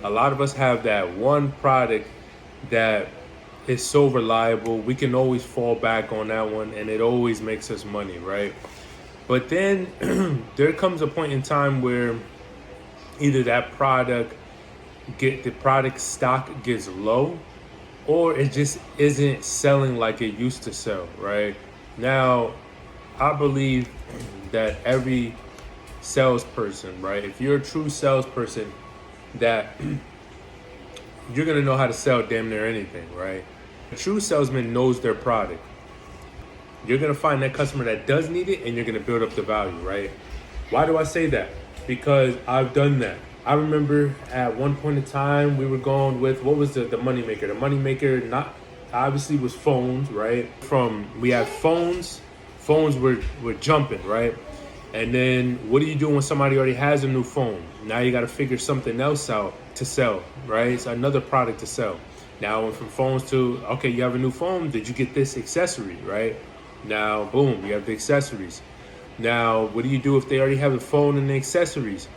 A lot of us have that one product that is so reliable. We can always fall back on that one and it always makes us money, right? But then there comes a point in time where either that the product stock gets low, or it just isn't selling like it used to sell, right? Now, I believe that every salesperson, right? If you're a true salesperson, that you're gonna know how to sell damn near anything, right? A true salesman knows their product. You're gonna find that customer that does need it, and you're gonna build up the value, right? Why do I say that? Because I've done that. I remember at one point in time we were going with, what was the money maker? The money maker not obviously was phones, right? We had phones were jumping, right? And then what do you do when somebody already has a new phone? Now you got to figure something else out to sell, right? It's another product to sell. Now I went from phones to, okay, you have a new phone. Did you get this accessory, right? Now, boom, you have the accessories. Now, what do you do if they already have the phone and the accessories?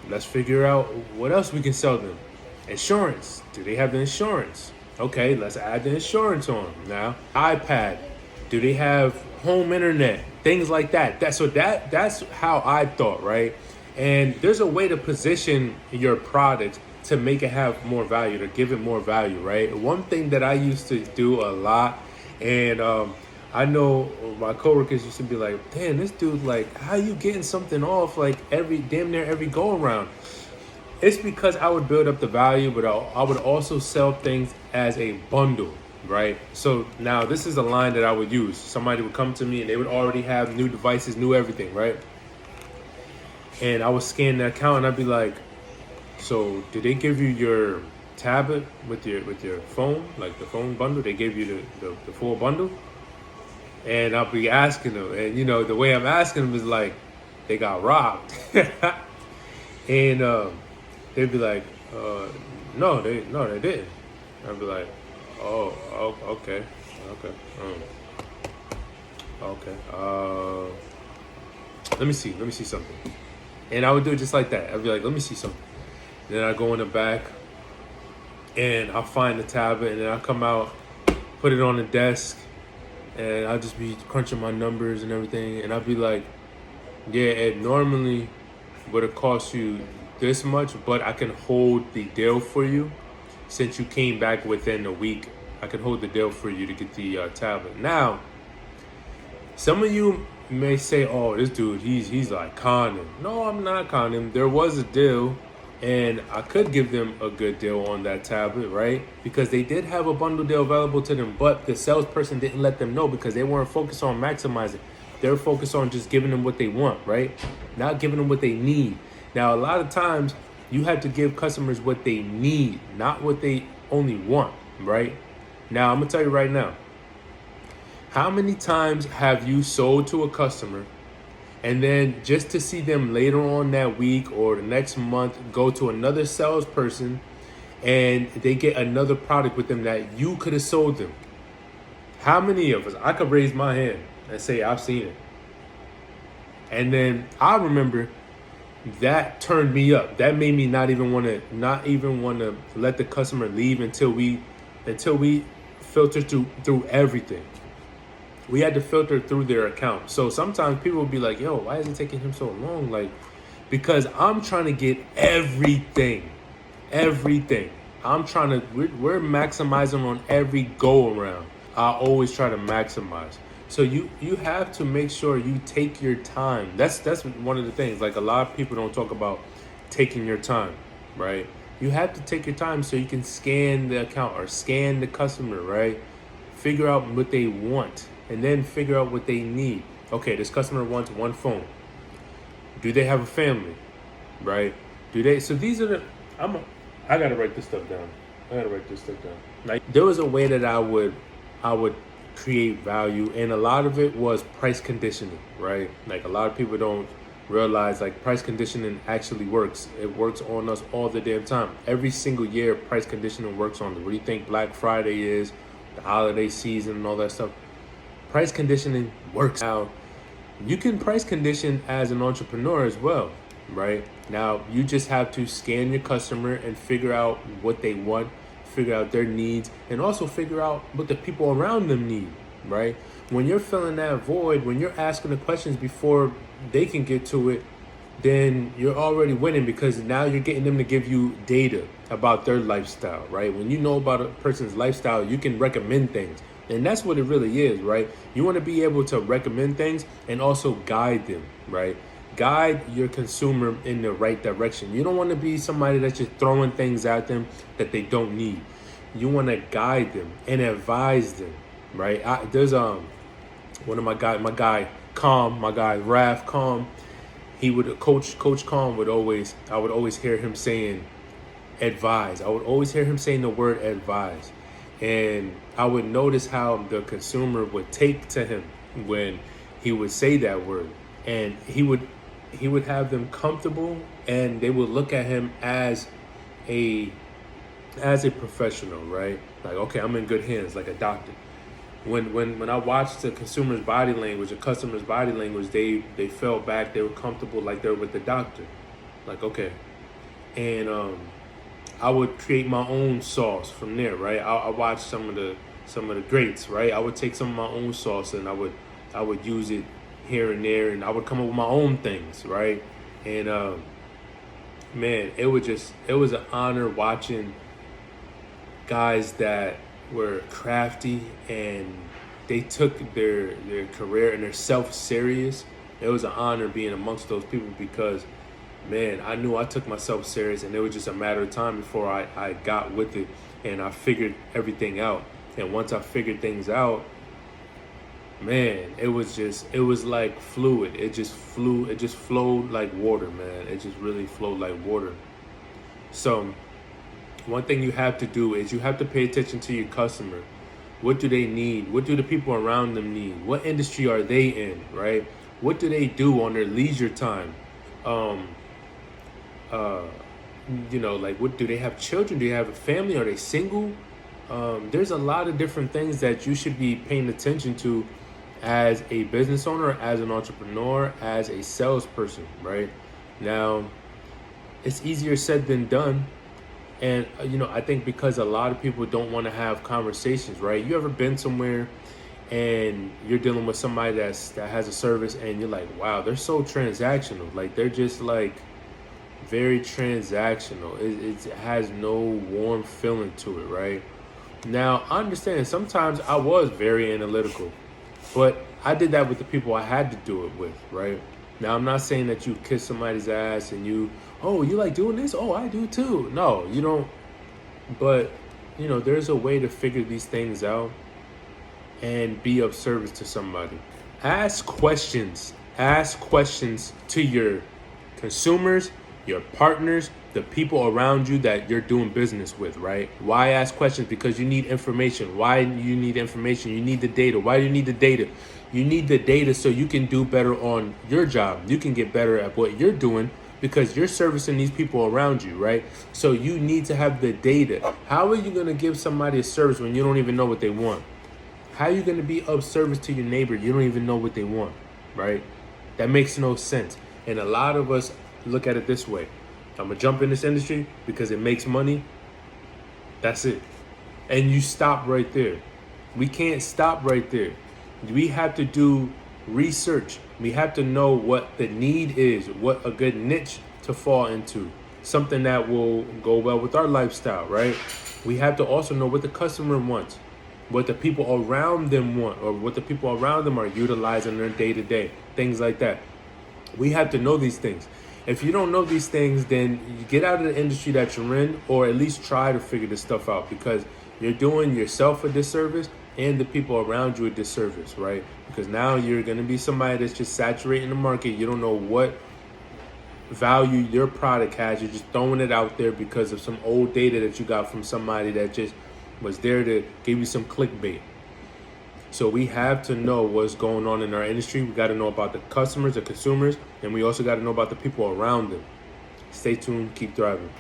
Let's figure out what else we can sell them. Insurance. Do they have the insurance? Okay, let's add the insurance on. Now, iPad. Do they have home internet? Things like that. That's how I thought, right? And there's a way to position your product to make it have more value, to give it more value, right? One thing that I used to do a lot, and I know my coworkers used to be like, damn, this dude, like, how you getting something off like damn near every go around? It's because I would build up the value, but I would also sell things as a bundle, right? So now this is a line that I would use. Somebody would come to me and they would already have new devices, new everything, right? And I would scan the account and I'd be like, so did they give you your tablet with your phone, like the phone bundle? They gave you the full bundle? And I'll be asking them, and the way I'm asking them is like, they got robbed. And they'd be like, no, they didn't. I'd be like, oh, okay, okay. Let me see something. And I would do it just like that. I'd be like, let me see something. Then I go in the back, and I'll find the tablet, and then I'll come out, put it on the desk, and I'll just be crunching my numbers and everything, and I'll be like, yeah, it normally would have cost you this much, but I can hold the deal for you since you came back within a week. I can hold the deal for you to get the tablet. Now, some of you may say, oh, this dude, he's like conning. No, I'm not conning. There was a deal, and I could give them a good deal on that tablet, right? Because they did have a bundle deal available to them, but the salesperson didn't let them know because they weren't focused on maximizing. They were focused on just giving them what they want, right? Not giving them what they need. Now, a lot of times, you have to give customers what they need, not what they only want, right? Now, I'm going to tell you right now, how many times have you sold to a customer and then just to see them later on that week or the next month go to another salesperson and they get another product with them that you could have sold them? How many of us? I could raise my hand and say I've seen it. And then I remember that turned me up. That made me not even want to let the customer leave until we filter through everything. We had to filter through their account. So sometimes people will be like, yo, why is it taking him so long? Like, because I'm trying to get everything. We're maximizing on every go around. I always try to maximize. So you have to make sure you take your time. That's one of the things. Like, a lot of people don't talk about taking your time, right? You have to take your time so you can scan the account or scan the customer, right? Figure out what they want and then figure out what they need. Okay, this customer wants one phone. Do they have a family, right? So these are I gotta write this stuff down. Like, there was a way that I would create value, and a lot of it was price conditioning, right? Like, a lot of people don't realize, like, price conditioning actually works. It works on us all the damn time. Every single year, price conditioning works on us. What do you think Black Friday is, the holiday season and all that stuff? Price conditioning works. Now, you can price condition as an entrepreneur as well. right? Now, you just have to scan your customer and figure out what they want, figure out their needs, and also figure out what the people around them need, right? When you're filling that void, when you're asking the questions before they can get to it, then you're already winning, because now you're getting them to give you data about their lifestyle, right? When you know about a person's lifestyle, you can recommend things. And that's what it really is, right? You want to be able to recommend things and also guide them, right? Guide your consumer in the right direction. You don't want to be somebody that's just throwing things at them that they don't need. You want to guide them and advise them, right? There's one of my guy Calm, my guy Raph Calm. He would Coach Calm would always, I would always hear him saying advise. I would always hear him saying the word advise. And I would notice how the consumer would take to him when he would say that word. And he would have them comfortable, and they would look at him as a professional, right? Like, okay, I'm in good hands, like a doctor. When I watched the consumer's body language, the customer's body language, they fell back, they were comfortable, like they're with the doctor. Like, okay. And I would create my own sauce from there, right? I watched some of the greats, right? I would take some of my own sauce and I would use it here and there, and I would come up with my own things, right? And man, it was an honor watching guys that were crafty and they took their career and their self serious. It was an honor being amongst those people, because man, I knew I took myself serious, and it was just a matter of time before I got with it and I figured everything out. And once I figured things out, man, it was like fluid. It just flowed like water, man. It just really flowed like water. So one thing you have to do is you have to pay attention to your customer. What do they need? What do the people around them need? What industry are they in, right? What do they do on their leisure time? Like, what do they have? Children? Do they have a family? Are they single? There's a lot of different things that you should be paying attention to as a business owner, as an entrepreneur, as a salesperson, right? Now, it's easier said than done. And, I think because a lot of people don't want to have conversations, right? You ever been somewhere and you're dealing with somebody that has a service, and you're like, wow, they're so transactional. Like, they're just like very transactional. It has no warm feeling to it, right? Now, I understand sometimes I was very analytical, but I did that with the people I had to do it with, right? Now, I'm not saying that you kiss somebody's ass and you like doing this? Oh, I do too. No, you don't. But, there's a way to figure these things out and be of service to somebody. Ask questions. Ask questions to your consumers, your partners, the people around you that you're doing business with, right? Why ask questions? Because you need information. Why do you need information? You need the data. Why do you need the data? You need the data so you can do better on your job. You can get better at what you're doing because you're servicing these people around you, right? So you need to have the data. How are you going to give somebody a service when you don't even know what they want? How are you going to be of service to your neighbor? You don't even know what they want, right? That makes no sense. And a lot of us look at it this way. I'm going to jump in this industry because it makes money. That's it. And you stop right there. We can't stop right there. We have to do research. We have to know what the need is, what a good niche to fall into, something that will go well with our lifestyle, right? We have to also know what the customer wants, what the people around them want, or what the people around them are utilizing in their day-to-day, things like that. We have to know these things. If you don't know these things, then you get out of the industry that you're in, or at least try to figure this stuff out, because you're doing yourself a disservice and the people around you a disservice, right? Because now you're going to be somebody that's just saturating the market. You don't know what value your product has. You're just throwing it out there because of some old data that you got from somebody that just was there to give you some clickbait. So we have to know what's going on in our industry. We got to know about the customers, the consumers, and we also got to know about the people around them. Stay tuned. Keep thriving.